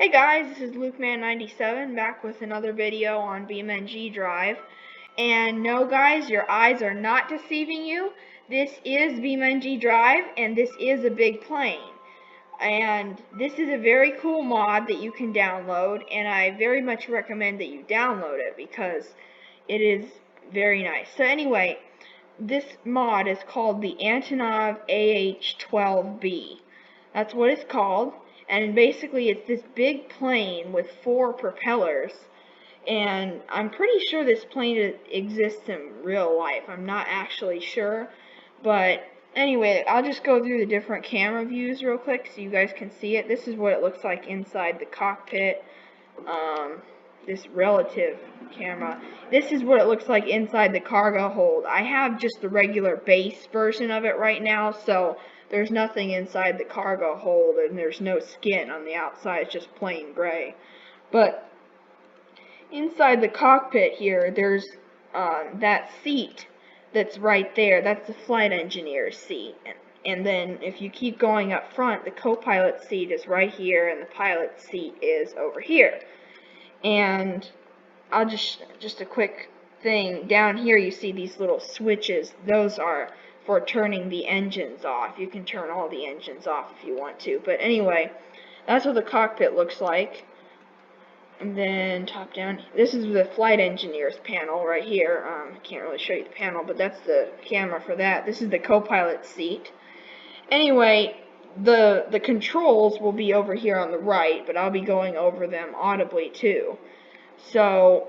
Hey guys, this is LukeMan97 back with another video on BeamNG.Drive. And no guys, your eyes are not deceiving you. This is BeamNG.Drive and this is a big plane. And this is a very cool mod that you can download, and I very much recommend that you download it because it is very nice. So anyway, this mod is called the Antonov AN12B. That's what it's called. And basically it's this big plane with 4 propellers, and I'm pretty sure this plane exists in real life. I'm not actually sure, but anyway, I'll just go through the different camera views real quick so you guys can see it. This is what it looks like inside the cockpit. This relative camera. This is what it looks like inside the cargo hold. I have just the regular base version of it right now, so there's nothing inside the cargo hold, and there's no skin on the outside. It's just plain gray. But inside the cockpit here, there's that seat that's right there. That's the flight engineer's seat. And then if you keep going up front, the co-pilot seat is right here, and the pilot's seat is over here. And I'll just a quick thing, down here you see these little switches. Those are for turning the engines off. You can turn all the engines off if you want to. But anyway, that's what the cockpit looks like. And then top down, this is the flight engineer's panel right here. I can't really show you the panel, but that's the camera for that. This is the co-pilot seat. Anyway, the controls will be over here on the right, but I'll be going over them audibly too. So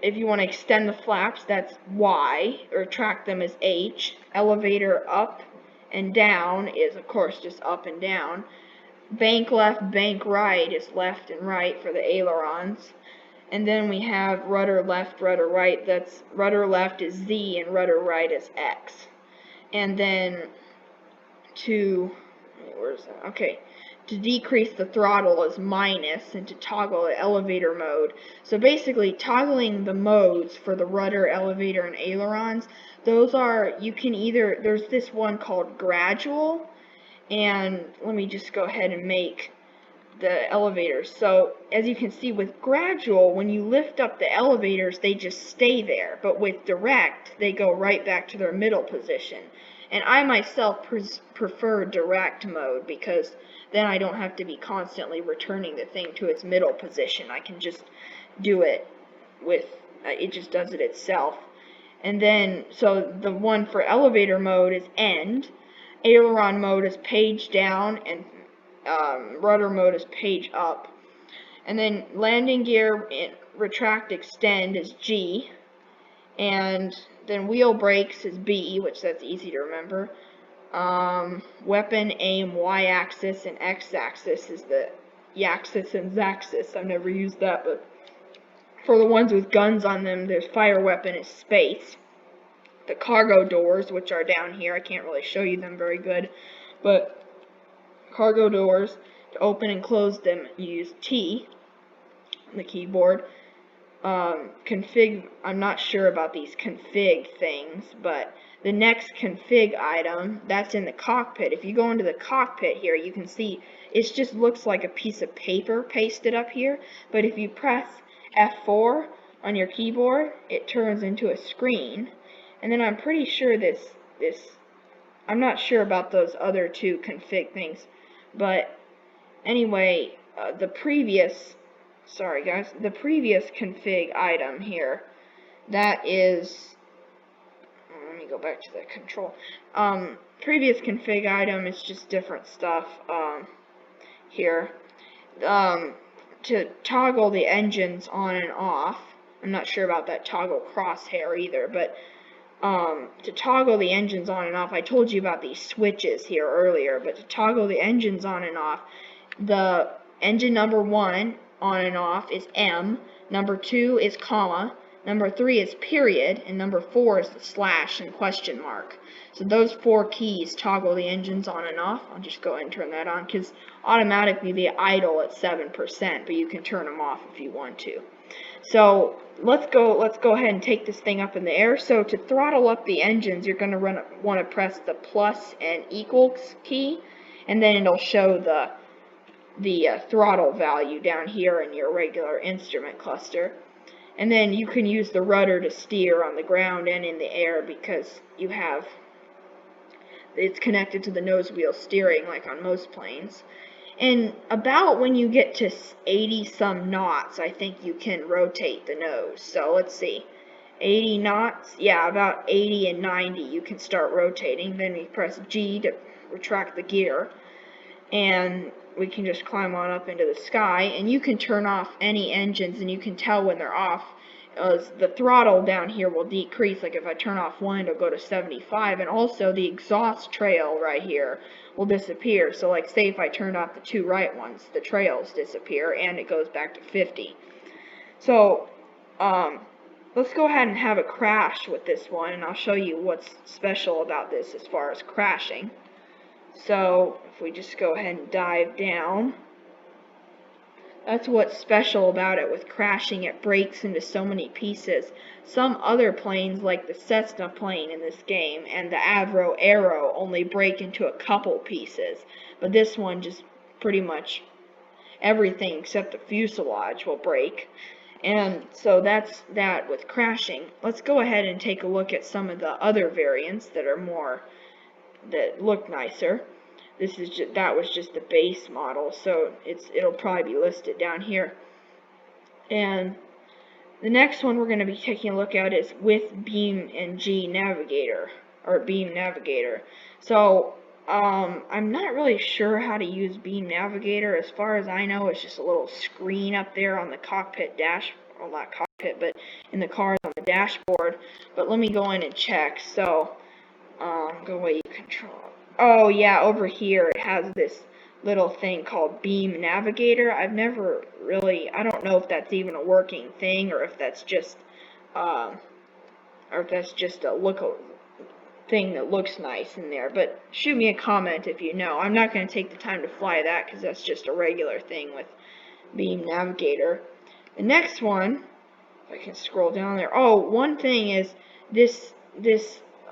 if you want to extend the flaps, that's Y, or retract them is H. Elevator up and down is, of course, just up and down. Bank left, bank right is left and right for the ailerons. And then we have rudder left, rudder right. That's rudder left is Z and rudder right is X. And then to decrease the throttle is minus, and to toggle the elevator mode. So basically, toggling the modes for the rudder, elevator, and ailerons, those are, you can either, there's this one called gradual, and let me just go ahead and make the elevators. So as you can see with gradual, when you lift up the elevators, they just stay there, but with direct, they go right back to their middle position. And I myself prefer direct mode because then I don't have to be constantly returning the thing to its middle position. I can just do it with, it just does it itself. And then, so the one for elevator mode is end, aileron mode is page down, and rudder mode is page up. And then landing gear, retract, extend is G, and then wheel brakes is B, which that's easy to remember. Weapon aim Y-axis and X-axis is the Y-axis and Z-axis. I've never used that, but for the ones with guns on them, there's fire weapon is space. The cargo doors, which are down here, I can't really show you them very good, but cargo doors, to open and close them, you use T on the keyboard. Config, I'm not sure about these config things, but the next config item, that's in the cockpit. If you go into the cockpit here, you can see it just looks like a piece of paper pasted up here, but if you press F4 on your keyboard, it turns into a screen. And then I'm pretty sure I'm not sure about those other two config things, but anyway, the previous config item here, that is, let me go back to the control. Previous config item is just different stuff here. To toggle the engines on and off, I'm not sure about that toggle crosshair either, but to toggle the engines on and off, I told you about these switches here earlier, but to toggle the engines on and off, the engine number 1 on and off is M, number 2 is comma, number 3 is period, and number 4 is the slash and question mark. So those 4 keys toggle the engines on and off. I'll just go ahead and turn that on because automatically they idle at 7%, but you can turn them off if you want to. So let's go ahead and take this thing up in the air. So to throttle up the engines, you're going to want to press the plus and equals key, and then it'll show the the throttle value down here in your regular instrument cluster. And then you can use the rudder to steer on the ground and in the air because it's connected to the nose wheel steering like on most planes. And about when you get to 80 some knots, I think you can rotate the nose. So let's see, 80 knots, yeah, about 80 and 90 you can start rotating. Then we press G to retract the gear, and we can just climb on up into the sky, and you can turn off any engines, and you can tell when they're off. The throttle down here will decrease. Like if I turn off one, it'll go to 75, and also the exhaust trail right here will disappear. So like say if I turned off the two right ones, the trails disappear and it goes back to 50. So let's go ahead and have a crash with this one, and I'll show you what's special about this as far as crashing. So if we just go ahead and dive down, that's what's special about it with crashing. It breaks into so many pieces. Some other planes, like the Cessna plane in this game and the Avro Aero, only break into a couple pieces. But this one, just pretty much everything except the fuselage will break. And so that's that with crashing. Let's go ahead and take a look at some of the other variants that look nicer. That was just the base model, so it'll probably be listed down here. And the next one we're going to be taking a look at is with BeamNG Navigator, or Beam Navigator. So I'm not really sure how to use Beam Navigator. As far as I know, it's just a little screen up there on the cockpit well, not cockpit, but in the car on the dashboard. But let me go in and check. So go away, you control. Oh yeah, over here it has this little thing called Beam Navigator. I don't know if that's even a working thing, or if that's just a thing that looks nice in there. But shoot me a comment if you know. I'm not going to take the time to fly that because that's just a regular thing with Beam Navigator. The next one, if I can scroll down there. Oh, one thing is this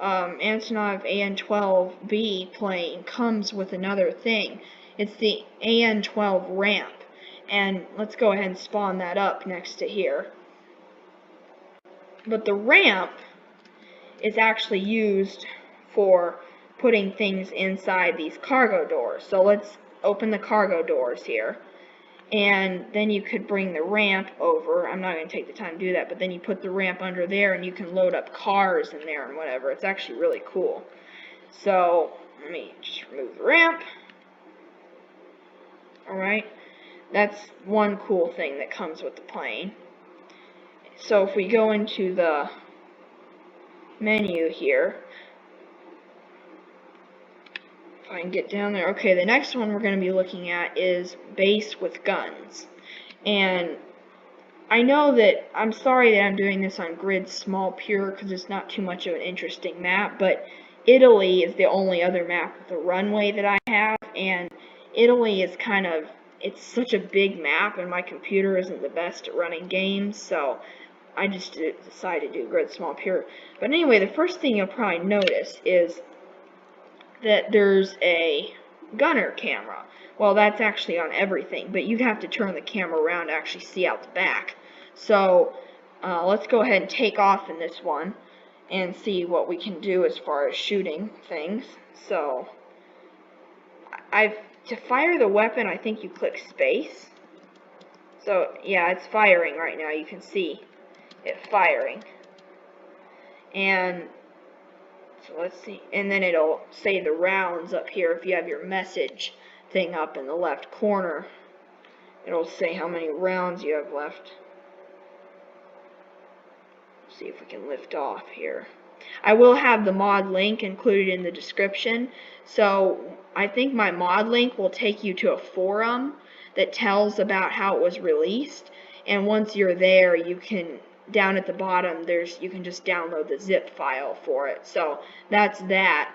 Antonov AN12B plane comes with another thing. It's the AN12 ramp, and let's go ahead and spawn that up next to here. But the ramp is actually used for putting things inside these cargo doors. So let's open the cargo doors here. And then you could bring the ramp over. I'm not going to take the time to do that, but then you put the ramp under there and you can load up cars in there and whatever. It's actually really cool. So let me just remove the ramp. Alright, that's one cool thing that comes with the plane. So if we go into the menu here, if I can get down there. Okay, the next one we're going to be looking at is base with guns. And I know that, I'm sorry that I'm doing this on grid small pure because it's not too much of an interesting map, but Italy is the only other map with a runway that I have, and Italy is it's such a big map and my computer isn't the best at running games, so I just decided to do grid small pure. But anyway, the first thing you'll probably notice is that there's a gunner camera. Well, that's actually on everything, but you have to turn the camera around to actually see out the back. So let's go ahead and take off in this one and see what we can do as far as shooting things. So to fire the weapon, I think you click space. So yeah, it's firing right now. You can see it firing. And so let's see, and then it'll say the rounds up here. If you have your message thing up in the left corner, it'll say how many rounds you have left. Let's see if we can lift off here. I will have the mod link included in the description. So I think my mod link will take you to a forum that tells about how it was released. And once you're there, you can, down at the bottom, you can just download the zip file for it. So that's that.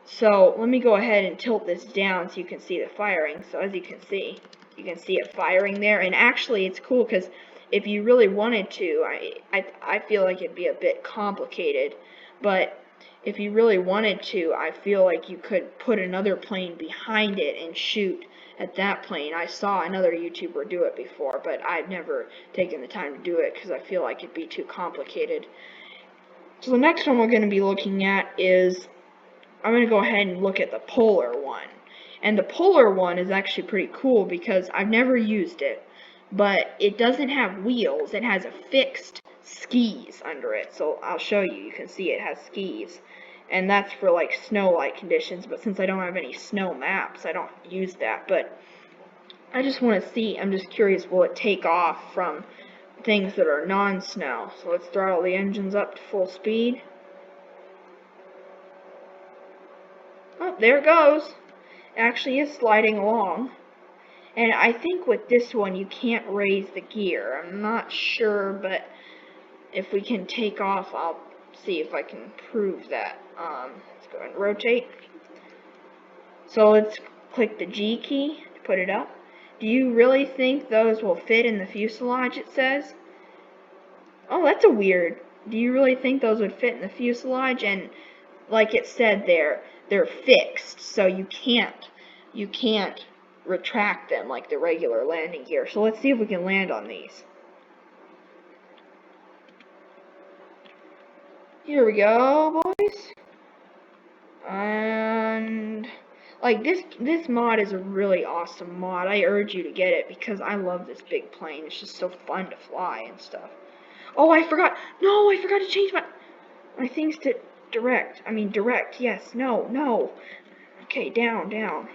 So let me go ahead and tilt this down so you can see the firing. So as you can see it firing there. And actually it's cool because if you really wanted to, I feel like it'd be a bit complicated, but if you really wanted to, I feel like you could put another plane behind it and shoot at that plane. I saw another YouTuber do it before, but I've never taken the time to do it because I feel like it'd be too complicated. So the next one we're going to be looking at is, I'm going to go ahead and look at the polar one. And the polar one is actually pretty cool because I've never used it, but it doesn't have wheels. It has a fixed skis under it. So I'll show you. You can see it has skis. And that's for like snow-like conditions, but since I don't have any snow maps, I don't use that. But I just want to see, I'm just curious, will it take off from things that are non-snow? So let's throttle the engines up to full speed. Oh, there it goes. It actually is sliding along. And I think with this one you can't raise the gear. I'm not sure, but if we can take off, I'll see if I can prove that. Let's go ahead and rotate. So let's click the G key to put it up. Do you really think those will fit in the fuselage, it says? Oh, that's a weird. Do you really think those would fit in the fuselage? And like it said there, they're fixed, so you can't retract them like the regular landing gear. So let's see if we can land on these. Here we go, boys. And like this mod is a really awesome mod. I urge you to get it because I love this big plane. It's just so fun to fly and stuff. Oh, I forgot. No, I forgot to change my things to direct. I mean direct. Yes. No. No. Okay, down, down.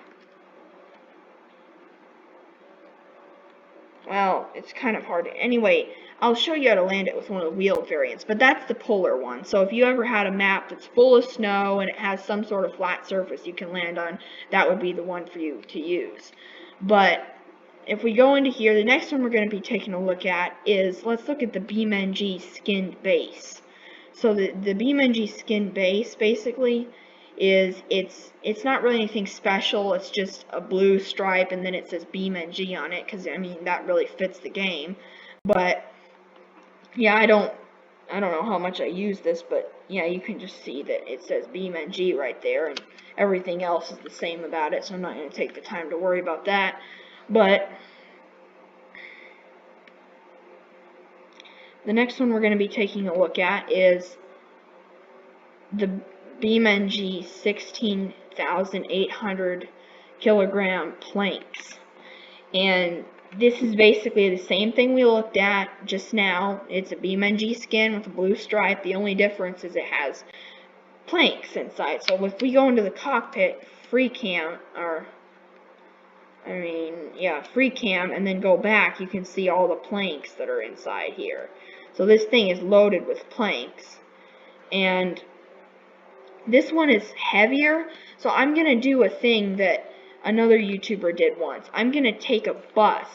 Well, it's kind of hard. Anyway, I'll show you how to land it with one of the wheeled variants, but that's the polar one. So if you ever had a map that's full of snow and it has some sort of flat surface you can land on, that would be the one for you to use. But if we go into here, the next one we're going to be taking a look at is, let's look at the BeamNG skinned base. So the BeamNG skinned base basically is it's not really anything special. It's just a blue stripe and then it says BeamNG on it because I mean that really fits the game. But yeah, I don't know how much I use this, but yeah, you can just see that it says BeamNG right there, and everything else is the same about it. So I'm not going to take the time to worry about that. But the next one we're going to be taking a look at is the BeamNG 16,800 kilogram planks. And this is basically the same thing we looked at just now. It's a BeamNG skin with a blue stripe. The only difference is it has planks inside. So if we go into the cockpit, free cam, and then go back, you can see all the planks that are inside here. So this thing is loaded with planks. And this one is heavier, so I'm going to do a thing that another YouTuber did once. I'm going to take a bus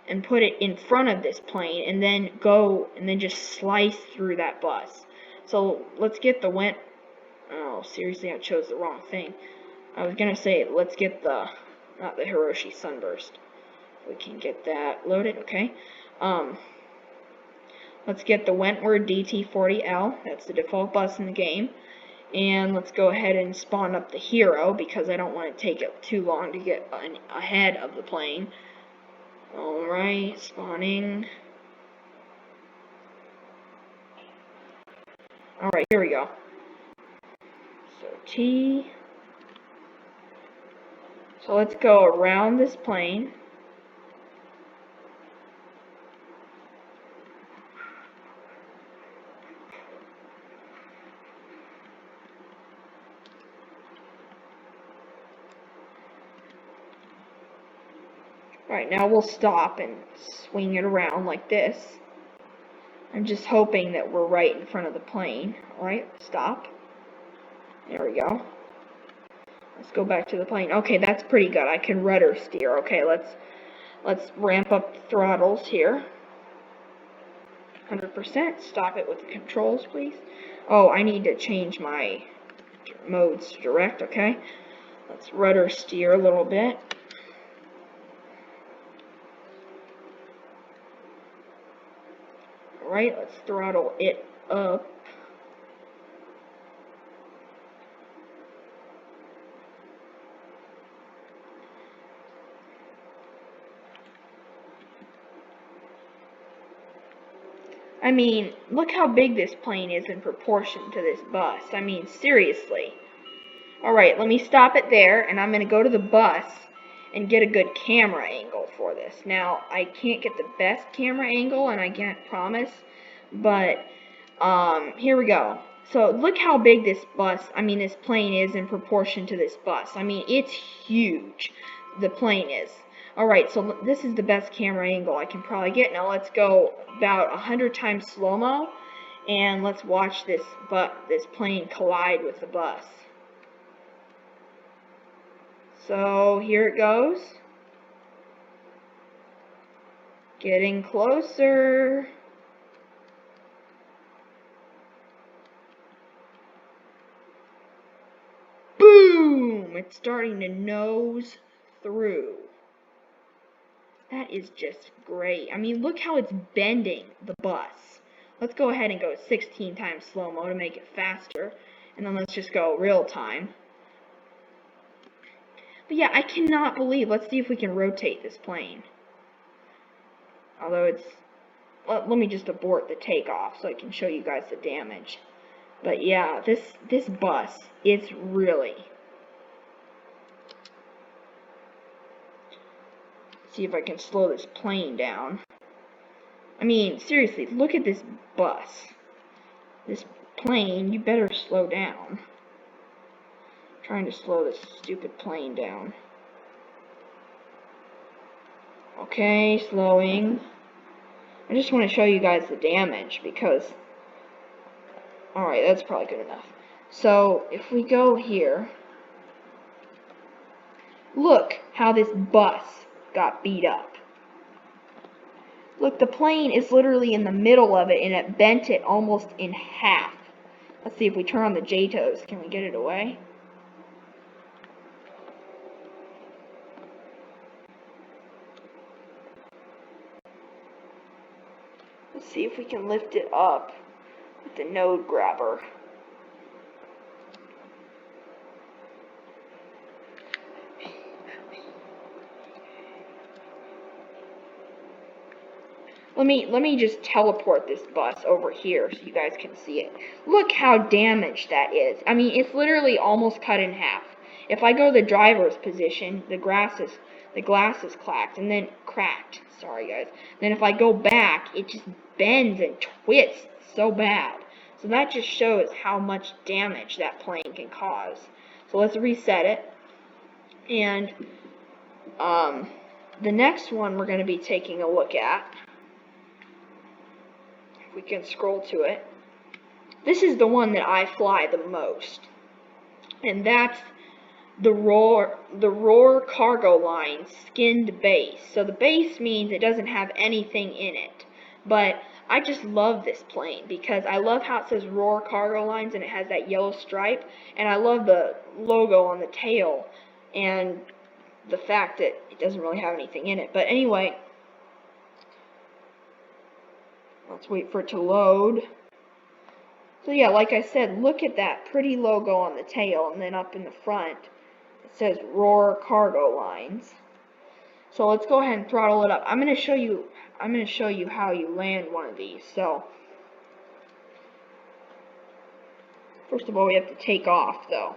and put it in front of this plane and then go and then just slice through that bus. So let's get the oh, seriously, I chose the wrong thing. I was going to say, let's get not the Hiroshi Sunburst. We can get that loaded, okay. Let's get the Wentworth DT40L. That's the default bus in the game. And let's go ahead and spawn up the Hero because I don't want to take it too long to get ahead of the plane. Alright, spawning. Alright, here we go. So T. So let's go around this plane. Alright, now we'll stop and swing it around like this. I'm just hoping that we're right in front of the plane. Alright, stop. There we go. Let's go back to the plane. Okay, that's pretty good. I can rudder steer. Okay, let's ramp up the throttles here. 100%. Stop it with the controls, please. Oh, I need to change my modes to direct. Okay. Let's rudder steer a little bit. Alright, let's throttle it up. I mean, look how big this plane is in proportion to this bus. I mean, seriously. Alright, let me stop it there, and I'm going to go to the bus and get a good camera angle for this. Now, I can't get the best camera angle, and I can't promise, but here we go. So, look how big this this plane is in proportion to this bus. I mean, it's huge, the plane is. Alright, so this is the best camera angle I can probably get. Now, let's go about 100 times slow-mo, and let's watch this plane collide with the bus. So here it goes. Getting closer. Boom! It's starting to nose through. That is just great. I mean, look how it's bending the bus. Let's go ahead and go 16 times slow-mo to make it faster. And then let's just go real time. But yeah, I cannot believe. Let's see if we can rotate this plane. Although it's... Let me just abort the takeoff so I can show you guys the damage. But yeah, this bus, it's really... See if I can slow this plane down. I mean, seriously, look at this bus. This plane, you better slow down. I'm trying to slow this stupid plane down. Okay, slowing. I just want to show you guys the damage because... Alright, that's probably good enough. So, if we go here... Look how this bus got beat up. Look, the plane is literally in the middle of it and it bent it almost in half. Let's see if we turn on the JTOS. Can we get it away? Let's see if we can lift it up with the node grabber. Let me just teleport this bus over here so you guys can see it. Look how damaged that is. I mean, it's literally almost cut in half. If I go to the driver's position, the glass is cracked and then cracked. Sorry guys. Then if I go back, it just bends and twists so bad. So that just shows how much damage that plane can cause. So let's reset it. And the next one we're going to be taking a look at, we can scroll to it. This is the one that I fly the most, and that's the Roar Cargo Line skinned base. So the base means it doesn't have anything in it, but I just love this plane because I love how it says Roar Cargo Lines and it has that yellow stripe, and I love the logo on the tail and the fact that it doesn't really have anything in it. But anyway, let's wait for it to load. So yeah, like I said, look at that pretty logo on the tail, and then up in the front it says Roar Cargo Lines. So let's go ahead and throttle it up. I'm going to show you how you land one of these. So first of all, we have to take off though.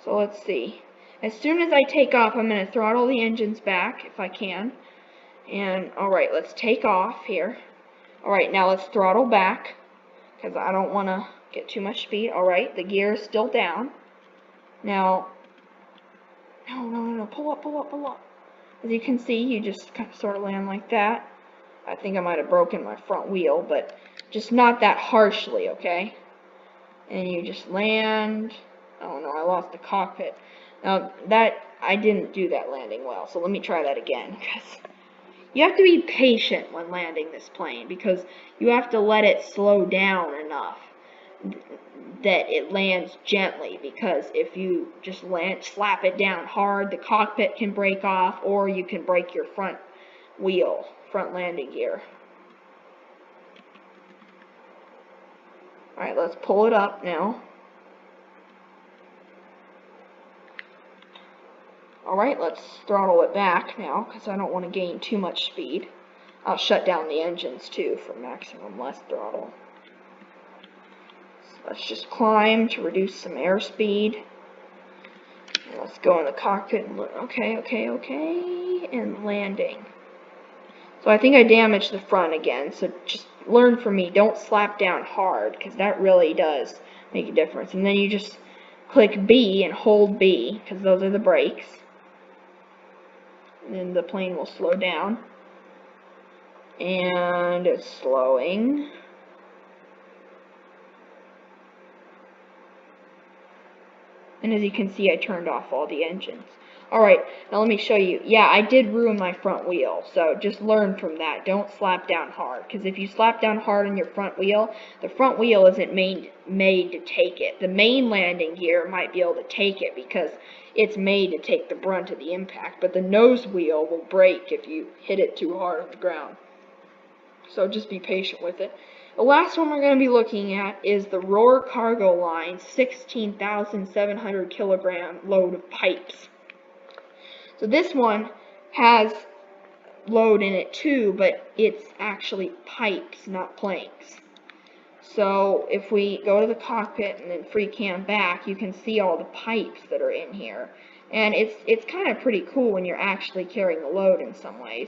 So let's see. As soon as I take off, I'm going to throttle the engines back if I can. And alright, let's take off here. Alright, now let's throttle back because I don't want to get too much speed. Alright, the gear is still down. Now, no, pull up. As you can see, you just kind of sort of land like that. I think I might have broken my front wheel, but just not that harshly, okay? And you just land. Oh no, I lost the cockpit. Now, I didn't do that landing well, so let me try that again, because you have to be patient when landing this plane, because you have to let it slow down enough that it lands gently, because if you just slap it down hard, the cockpit can break off, or you can break your front landing gear. Alright, let's pull it up now. Alright, let's throttle it back now, because I don't want to gain too much speed. I'll shut down the engines too for maximum less throttle. So let's just climb to reduce some airspeed. And let's go in the cockpit and look. Okay, and landing. So I think I damaged the front again, so just learn from me. Don't slap down hard, because that really does make a difference. And then you just click B and hold B, because those are the brakes. And then the plane will slow down. And it's slowing. And as you can see, I turned off all the engines. Alright, now let me show you. Yeah, I did ruin my front wheel, so just learn from that. Don't slap down hard, because if you slap down hard on your front wheel, the front wheel isn't made to take it. The main landing gear might be able to take it, because it's made to take the brunt of the impact, but the nose wheel will break if you hit it too hard on the ground. So just be patient with it. The last one we're going to be looking at is the Roar Cargo Line 16,700 kilogram load of pipes. So this one has load in it too, but it's actually pipes, not planks. So if we go to the cockpit and then free cam back, you can see all the pipes that are in here. And it's kind of pretty cool when you're actually carrying the load in some ways.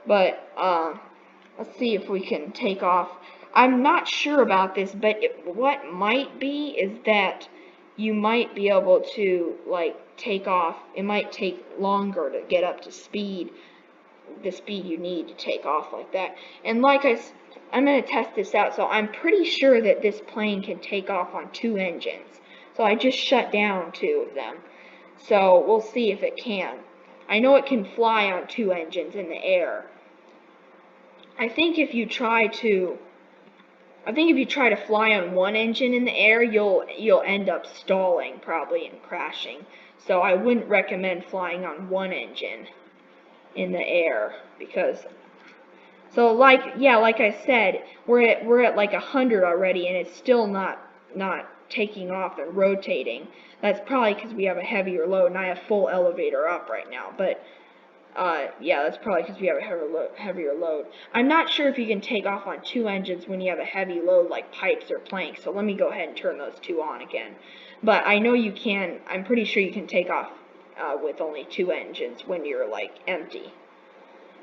But let's see if we can take off. I'm not sure about this, but what might be is that you might be able to, like, take off. It might take longer to get up to speed, the speed you need to take off like that. And like I'm going to test this out, so I'm pretty sure that this plane can take off on 2 engines. So I just shut down 2 of them. So we'll see if it can. I know it can fly on 2 engines in the air. I think if you try to fly on 1 engine in the air, you'll end up stalling probably and crashing. So I wouldn't recommend flying on 1 engine in the air, because like I said, we're at like 100 already, and it's still not taking off and rotating. That's probably because we have a heavier load, and I have full elevator up right now. But yeah, that's probably because we have a heavier load. I'm not sure if you can take off on 2 engines when you have a heavy load like pipes or planks, so let me go ahead and turn those 2 on again. But I know you can, I'm pretty sure you can take off with only 2 engines when you're like empty.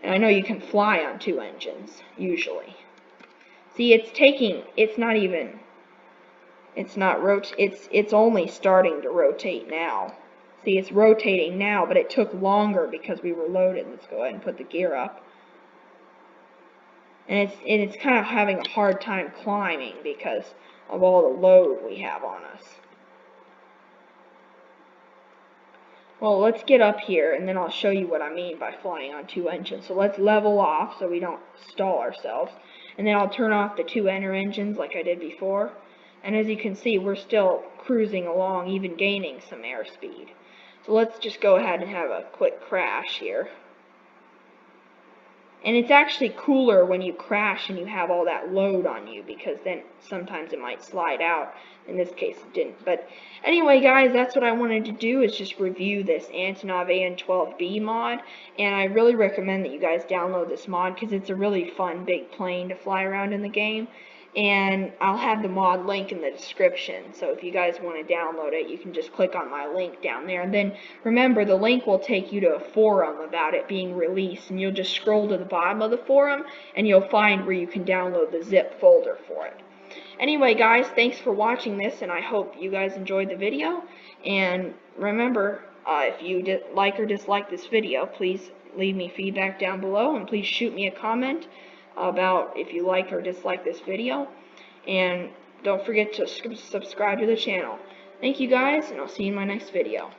And I know you can fly on 2 engines, usually. See, it's only starting to rotate now. See, it's rotating now, but it took longer because we were loaded. Let's go ahead and put the gear up. And it's kind of having a hard time climbing because of all the load we have on us. Well, let's get up here, and then I'll show you what I mean by flying on 2 engines. So let's level off so we don't stall ourselves. And then I'll turn off the 2 inner engines like I did before. And as you can see, we're still cruising along, even gaining some airspeed. So let's just go ahead and have a quick crash here. And it's actually cooler when you crash and you have all that load on you, because then sometimes it might slide out. In this case it didn't. But anyway guys, that's what I wanted to do, is just review this Antonov AN12B mod. And I really recommend that you guys download this mod, because it's a really fun big plane to fly around in the game. And I'll have the mod link in the description, so if you guys want to download it, you can just click on my link down there. And then remember, the link will take you to a forum about it being released, and you'll just scroll to the bottom of the forum and you'll find where you can download the zip folder for it. Anyway guys, thanks for watching this, and I hope you guys enjoyed the video. And remember, if you like or dislike this video, please leave me feedback down below, and please shoot me a comment about if you like or dislike this video. And don't forget to subscribe to the channel. Thank you guys, and I'll see you in my next video.